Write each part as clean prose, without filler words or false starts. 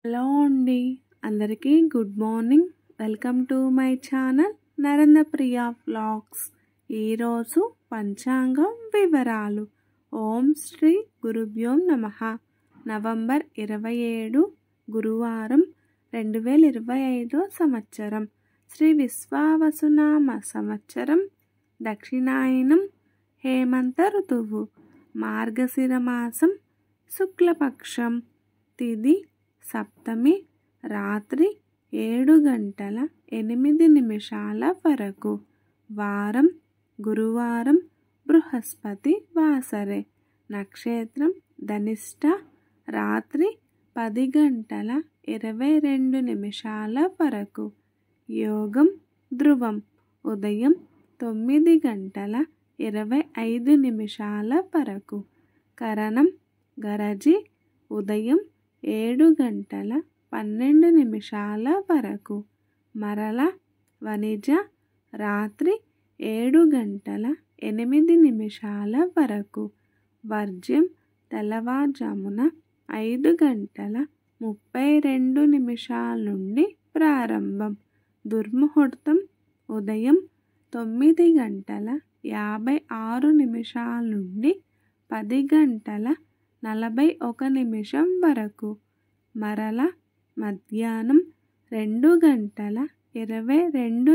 Hello అండి, అందరికీ good morning. Welcome to my channel Narendra Priya vlogs. ఈరోజు పంచాంగం వివరాలు. ఓం శ్రీ గురుభ్యో నమః. నవంబర్ 27 గురువారం 2025 సంవత్సరం. శ్రీ విశ్వావసునామ సంవత్సరం. దక్షిణాయనం. హేమంత ఋతువు. మార్గశిర మాసం. శుక్లపక్షం. తిథి సప్తమి. రాత్రి 7:08 వరకు. వారం గురువారం. బృహస్పతి వాసరే. నక్షత్రం ధనిష్ట. రాత్రి 10:22 వరకు. యోగం ధ్రువం. ఉదయం 9:25 వరకు. కరణం గరజి. ఉదయం 7:12 వరకు. మరల వనిజ. రాత్రి 7:08 వరకు. వర్జ్యం తెల్లవారుజామున 5:32 నుండి ప్రారంభం. దుర్ముహూర్తం ఉదయం 9:56 నుండి 10:41 వరకు. మరల మధ్యాహ్నం 2:22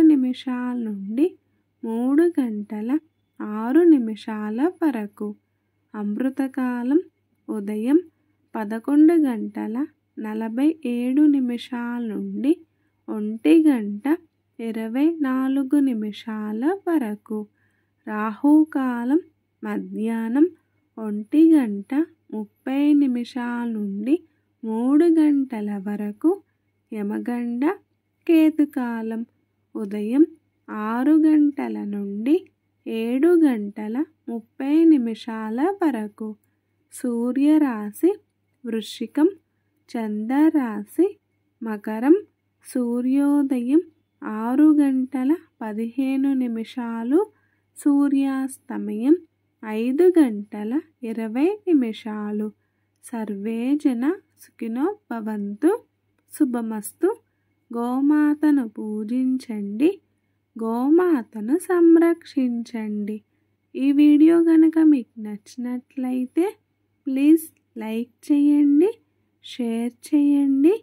నుండి 3:06 వరకు. అమృతకాలం ఉదయం 11:47 నుండి 1:24 వరకు. రాహుకాలం మధ్యాహ్నం 1:30 నుండి 3 గంటల వరకు. యమగండ కేతుకాలం ఉదయం 6 గంటల నుండి 7:30 వరకు. సూర్యరాశి వృశ్చికం. చంద్రరాశి మకరం. సూర్యోదయం 6:15. సూర్యాస్తమయం 5:20. సర్వే జన సుఖినో భవంతు. శుభమస్తు. గోమాతను పూజించండి, గోమాతను సంరక్షించండి. ఈ వీడియో కనుక మీకు నచ్చినట్లయితే ప్లీజ్ లైక్ చేయండి, షేర్ చేయండి,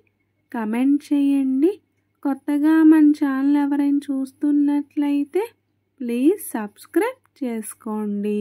కమెంట్ చేయండి. కొత్తగా మన ఛానల్ ఎవరైనా చూస్తున్నట్లయితే ప్లీజ్ సబ్స్క్రైబ్ చేసుకోండి.